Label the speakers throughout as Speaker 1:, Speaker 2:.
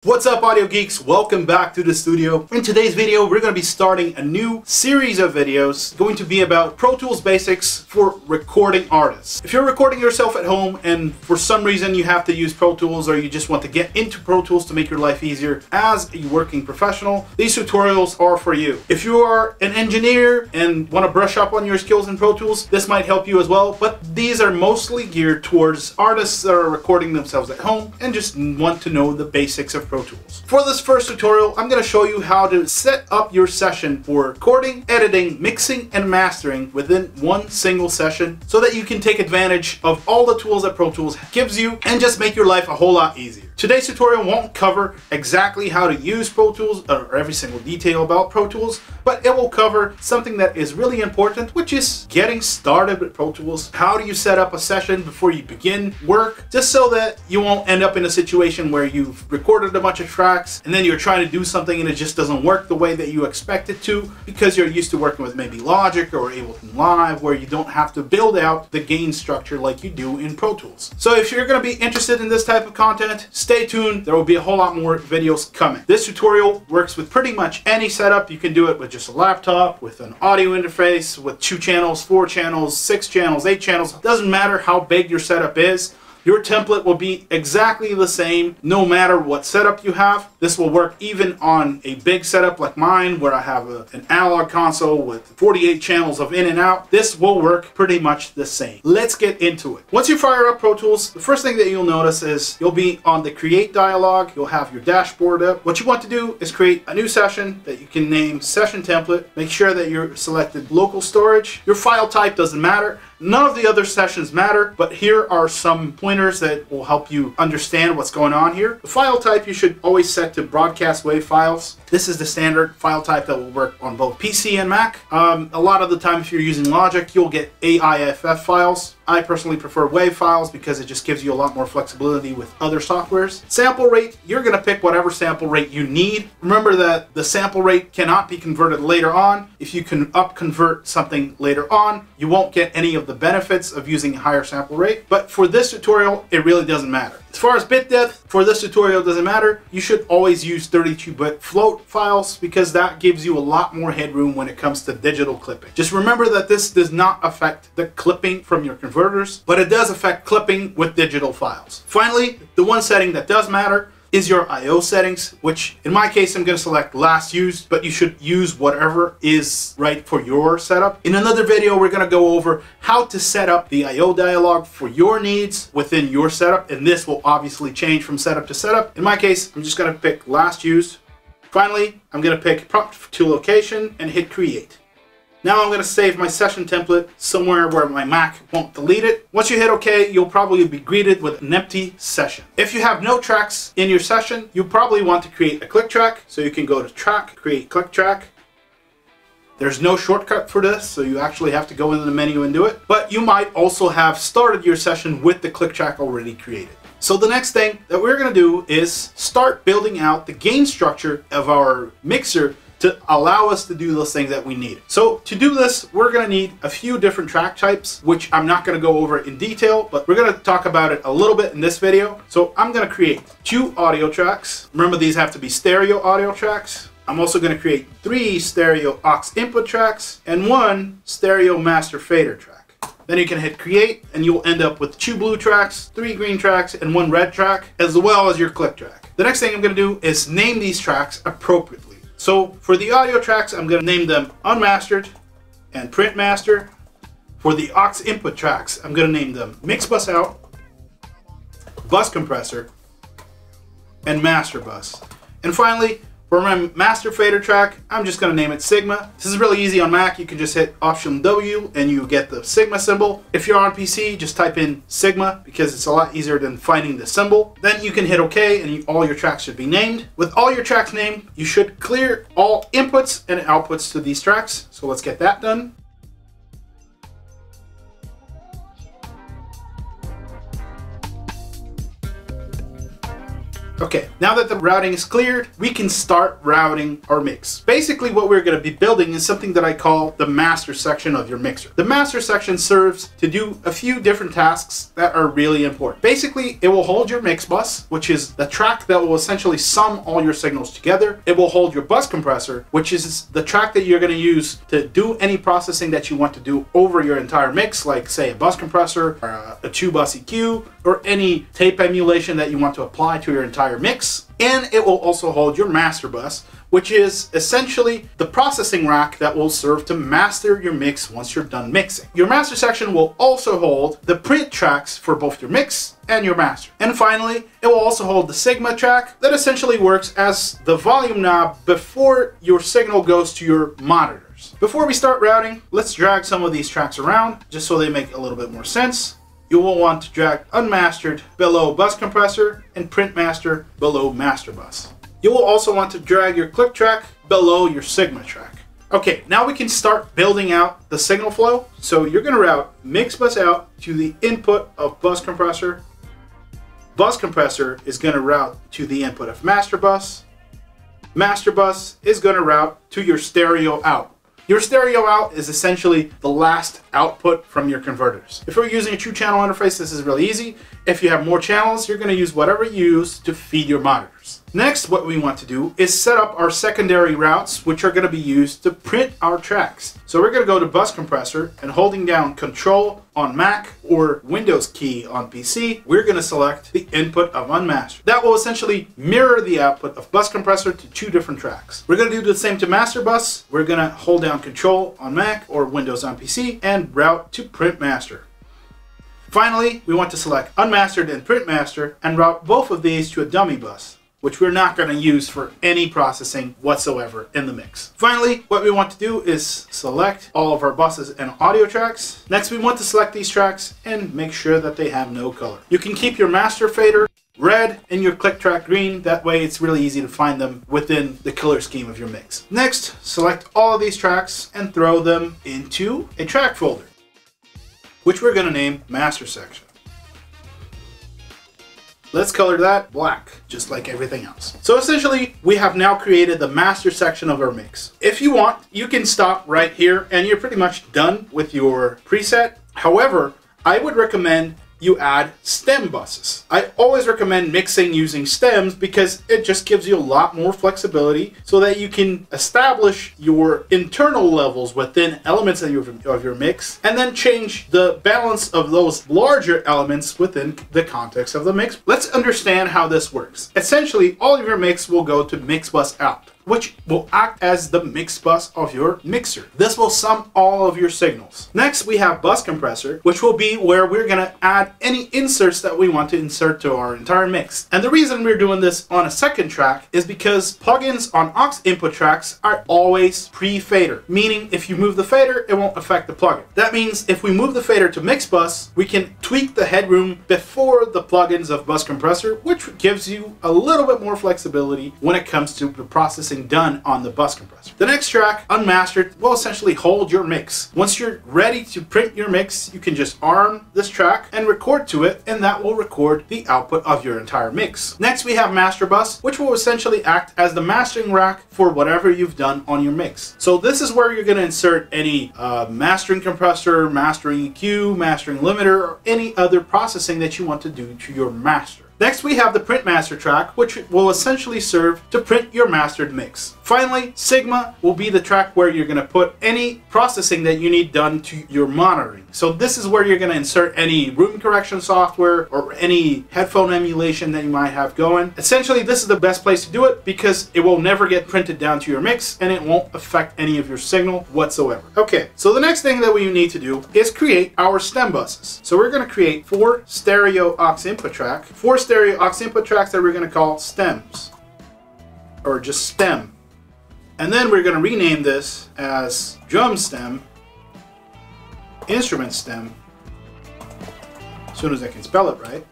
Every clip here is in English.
Speaker 1: What's up, audio geeks? Welcome back to the studio. In today's video, we're going to be starting a new series of videos going to be about Pro Tools basics for recording artists. If you're recording yourself at home and for some reason you have to use Pro Tools or you just want to get into Pro Tools to make your life easier as a working professional, these tutorials are for you. If you are an engineer and want to brush up on your skills in Pro Tools, this might help you as well, but these are mostly geared towards artists that are recording themselves at home and just want to know the basics of Pro Tools. For this first tutorial, I'm going to show you how to set up your session for recording, editing, mixing, and mastering within one single session so that you can take advantage of all the tools that Pro Tools gives you and just make your life a whole lot easier. Today's tutorial won't cover exactly how to use Pro Tools or every single detail about Pro Tools, but it will cover something that is really important, which is getting started with Pro Tools. How do you set up a session before you begin work, just so that you won't end up in a situation where you've recorded a bunch of tracks and then you're trying to do something and it just doesn't work the way that you expect it to because you're used to working with maybe Logic or Ableton Live, where you don't have to build out the gain structure like you do in Pro Tools. So if you're going to be interested in this type of content, stay tuned. There will be a whole lot more videos coming. This tutorial works with pretty much any setup. You can do it with just a laptop, with an audio interface, with 2 channels, 4 channels, 6 channels, 8 channels. It doesn't matter how big your setup is. Your template will be exactly the same no matter what setup you have. This will work even on a big setup like mine, where I have an analog console with 48 channels of in and out. This will work pretty much the same. Let's get into it. Once you fire up Pro Tools, the first thing that you'll notice is you'll be on the Create dialog. You'll have your dashboard up. What you want to do is create a new session that you can name Session Template. Make sure that you're selected local storage. Your file type doesn't matter. None of the other sessions matter, but here are some pointers that will help you understand what's going on here. The file type you should always set to broadcast wave files. This is the standard file type that will work on both PC and Mac. A lot of the time, if you're using Logic, you'll get AIFF files. I personally prefer WAV files because it just gives you a lot more flexibility with other softwares. Sample rate, you're going to pick whatever sample rate you need. Remember that the sample rate cannot be converted later on. If you can convert something later on, you won't get any of the benefits of using a higher sample rate. But for this tutorial, it really doesn't matter. As far as bit depth, for this tutorial, it doesn't matter. You should always use 32-bit float files because that gives you a lot more headroom when it comes to digital clipping. Just remember that this does not affect the clipping from your converters, but it does affect clipping with digital files. Finally, the one setting that does matter is your I/O settings, which in my case I'm going to select last used, but you should use whatever is right for your setup. In another video, we're going to go over how to set up the I/O dialog for your needs within your setup, and this will obviously change from setup to setup. In my case, I'm just going to pick last used. Finally, I'm going to pick prompt to location and hit create. Now I'm going to save my session template somewhere where my Mac won't delete it. Once you hit OK, you'll probably be greeted with an empty session. If you have no tracks in your session, you probably want to create a click track. So you can go to Track, Create Click Track. There's no shortcut for this, so you actually have to go into the menu and do it. But you might also have started your session with the click track already created. So the next thing that we're going to do is start building out the gain structure of our mixer to allow us to do those things that we need. So to do this, we're going to need a few different track types, which I'm not going to go over in detail, but we're going to talk about it a little bit in this video. So I'm going to create 2 audio tracks. Remember, these have to be stereo audio tracks. I'm also going to create 3 stereo aux input tracks and 1 stereo master fader track. Then you can hit create and you'll end up with 2 blue tracks, 3 green tracks, and 1 red track, as well as your click track. The next thing I'm going to do is name these tracks appropriately. So for the audio tracks, I'm going to name them Unmastered and Printmaster. For the aux input tracks, I'm going to name them Mix Bus Out, Bus Compressor, and Master Bus. And finally, for my master fader track, I'm just going to name it Sigma. This is really easy on Mac. You can just hit Option W and you get the Sigma symbol. If you're on PC, just type in Sigma because it's a lot easier than finding the symbol. Then you can hit OK and all your tracks should be named. With all your tracks named, you should clear all inputs and outputs to these tracks. So let's get that done. Okay, now that the routing is cleared, we can start routing our mix. Basically what we're going to be building is something that I call the master section of your mixer. The master section serves to do a few different tasks that are really important. Basically, it will hold your mix bus, which is the track that will essentially sum all your signals together. It will hold your bus compressor, which is the track that you're going to use to do any processing that you want to do over your entire mix, like say a bus compressor or a 2-bus EQ or any tape emulation that you want to apply to your entire mix. And it will also hold your master bus, which is essentially the processing rack that will serve to master your mix once you're done mixing. Your master section will also hold the print tracks for both your mix and your master. And finally, it will also hold the Sigma track that essentially works as the volume knob before your signal goes to your monitors. Before we start routing, let's drag some of these tracks around just so they make a little bit more sense. You will want to drag unmastered below bus compressor and Printmaster below master bus. You will also want to drag your click track below your Sigma track. Okay, now we can start building out the signal flow. So you're going to route mix bus out to the input of bus compressor. Bus compressor is going to route to the input of master bus. Master bus is going to route to your stereo out. Your stereo out is essentially the last output from your converters. If you're using a true channel interface, this is really easy. If you have more channels, you're going to use whatever you use to feed your monitors. Next, what we want to do is set up our secondary routes, which are going to be used to print our tracks. So we're going to go to bus compressor and holding down Control on Mac or Windows key on PC, we're going to select the input of unmastered. That will essentially mirror the output of bus compressor to 2 different tracks. We're going to do the same to master bus. We're going to hold down Control on Mac or Windows on PC and route to Printmaster. Finally, we want to select unmastered and Printmaster and route both of these to a dummy bus, which we're not going to use for any processing whatsoever in the mix. Finally, what we want to do is select all of our buses and audio tracks. Next, we want to select these tracks and make sure that they have no color. You can keep your master fader red and your click track green. That way it's really easy to find them within the color scheme of your mix. Next, select all of these tracks and throw them into a track folder, which we're going to name master section. Let's color that black, just like everything else. So essentially, we have now created the master section of our mix. If you want, you can stop right here and you're pretty much done with your preset. However, I would recommend you add stem buses. I always recommend mixing using stems because it just gives you a lot more flexibility so that you can establish your internal levels within elements of your mix and then change the balance of those larger elements within the context of the mix. Let's understand how this works. Essentially, all of your mix will go to mix bus out, which will act as the mix bus of your mixer. This will sum all of your signals. Next, we have bus compressor, which will be where we're gonna add any inserts that we want to insert to our entire mix. And the reason we're doing this on a second track is because plugins on aux input tracks are always pre-fader, meaning if you move the fader, it won't affect the plugin. That means if we move the fader to mix bus, we can tweak the headroom before the plugins of bus compressor, which gives you a little bit more flexibility when it comes to the processing done on the bus compressor. The next track, unmastered, will essentially hold your mix. Once you're ready to print your mix, you can just arm this track and record to it, and that will record the output of your entire mix. Next, we have master bus, which will essentially act as the mastering rack for whatever you've done on your mix. So this is where you're going to insert any mastering compressor, mastering EQ, mastering limiter, or any other processing that you want to do to your master. Next, we have the Printmaster Track, which will essentially serve to print your mastered mix. Finally, Sigma will be the track where you're going to put any processing that you need done to your monitoring. So this is where you're going to insert any room correction software or any headphone emulation that you might have going. Essentially, this is the best place to do it because it will never get printed down to your mix and it won't affect any of your signal whatsoever. Okay, so the next thing that we need to do is create our stem buses. So we're going to create 4 stereo aux input track, 4 stereo aux input tracks that we're going to call stems, or just stem. And then we're going to rename this as drum stem, instrument stem, as soon as I can spell it right,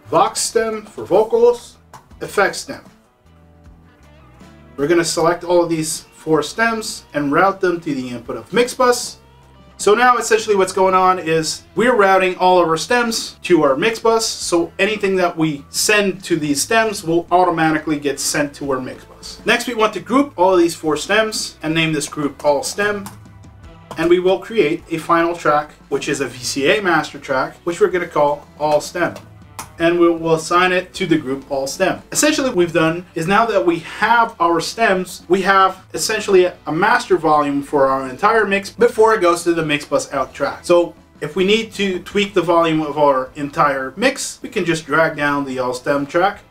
Speaker 1: vox stem for vocals, effects stem. We're going to select all of these 4 stems and route them to the input of mix bus, So now essentially what's going on is we're routing all of our stems to our mix bus. So anything that we send to these stems will automatically get sent to our mix bus. Next, we want to group all of these 4 stems and name this group all stem. And we will create a final track, which is a Vca Master Track, which we're going to call all stem. And we'll assign it to the group all stem. Essentially what we've done is now that we have our stems, we have essentially a master volume for our entire mix before it goes to the mix bus out track. So if we need to tweak the volume of our entire mix, we can just drag down the all stem track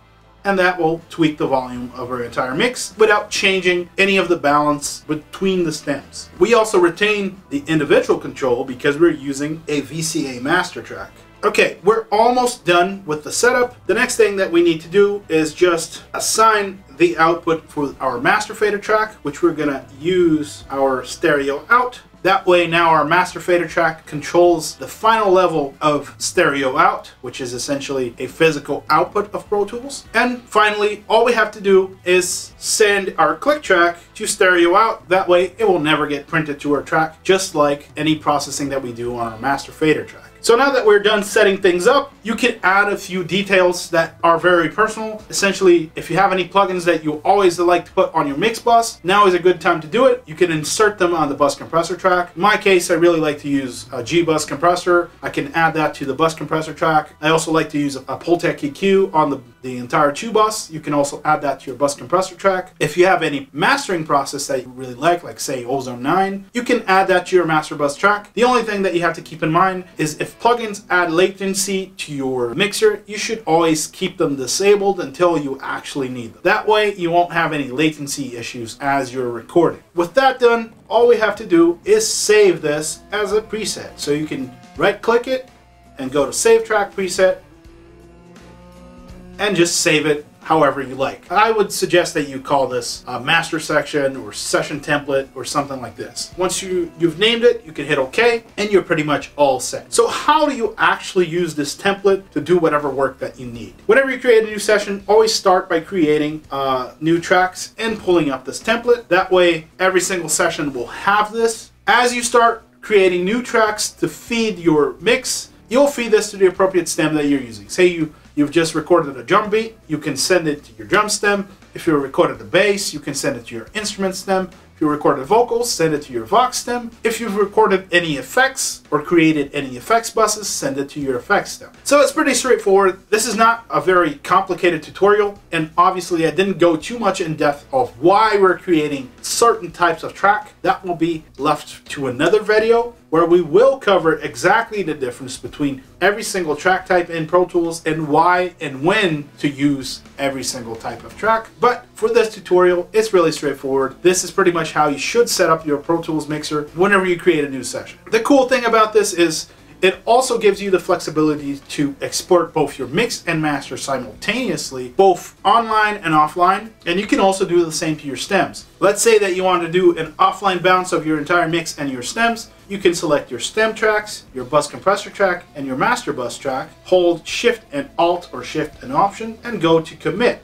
Speaker 1: and that will tweak the volume of our entire mix without changing any of the balance between the stems. We also retain the individual control because we're using a Vca Master Track. Okay, we're almost done with the setup. The next thing that we need to do is just assign the output for our master fader track, which we're gonna use our stereo out. That way now our master fader track controls the final level of stereo out, which is essentially a physical output of Pro Tools. And finally, all we have to do is send our click track to stereo out. That way it will never get printed to our track, just like any processing that we do on our master fader track. So now that we're done setting things up, you can add a few details that are very personal. Essentially, if you have any plugins that you always like to put on your mix bus, now is a good time to do it. You can insert them on the bus compressor track. In my case, I really like to use a G-bus compressor. I can add that to the bus compressor track. I also like to use a Pultec EQ on the entire 2-bus. You can also add that to your bus compressor track. If you have any mastering process that you really like say Ozone 9, you can add that to your master bus track. The only thing that you have to keep in mind is if plugins add latency to your mixer, you should always keep them disabled until you actually need them. That way you won't have any latency issues as you're recording. With that done, all we have to do is save this as a preset. So you can right click it and go to Save Track Preset and just save it however you like. I would suggest that you call this a master section or session template or something like this. Once you've named it, you can hit OK and you're pretty much all set. So how do you actually use this template to do whatever work that you need? Whenever you create a new session, always start by creating new tracks and pulling up this template. That way every single session will have this. As you start creating new tracks to feed your mix, you'll feed this to the appropriate stem that you're using. Say you've just recorded a drum beat, you can send it to your drum stem. If you recorded a bass, you can send it to your instrument stem. If you recorded vocals, send it to your Vox stem. If you've recorded any effects or created any effects buses, send it to your effects stem. So it's pretty straightforward. This is not a very complicated tutorial, and obviously I didn't go too much in depth of why we're creating certain types of track. That will be left to another video where we will cover exactly the difference between every single track type in Pro Tools and why and when to use every single type of track. But for this tutorial, it's really straightforward. This is pretty much how you should set up your Pro Tools mixer whenever you create a new session. The cool thing about this is it also gives you the flexibility to export both your mix and master simultaneously, both online and offline, and you can also do the same to your stems. Let's say that you want to do an offline bounce of your entire mix and your stems. You can select your stem tracks, your bus compressor track, and your master bus track, hold Shift and Alt or Shift and Option, and go to Commit.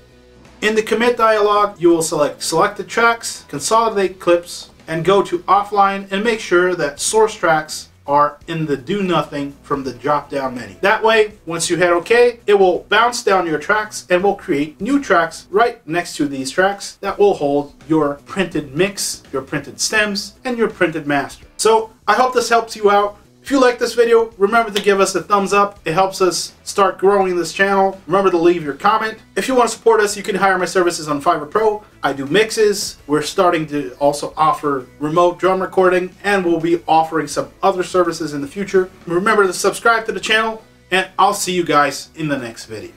Speaker 1: In the Commit dialog, you will select Selected Tracks, Consolidate Clips, and go to Offline and make sure that source tracks are in the do nothing from the drop down menu. That way, once you hit OK, it will bounce down your tracks and will create new tracks right next to these tracks that will hold your printed mix, your printed stems, and your printed master. So I hope this helps you out. If you like this video, remember to give us a thumbs up. It helps us start growing this channel. Remember to leave your comment. If you want to support us, you can hire my services on Fiverr Pro. I do mixes. We're starting to also offer remote drum recording, and we'll be offering some other services in the future. Remember to subscribe to the channel, and I'll see you guys in the next video.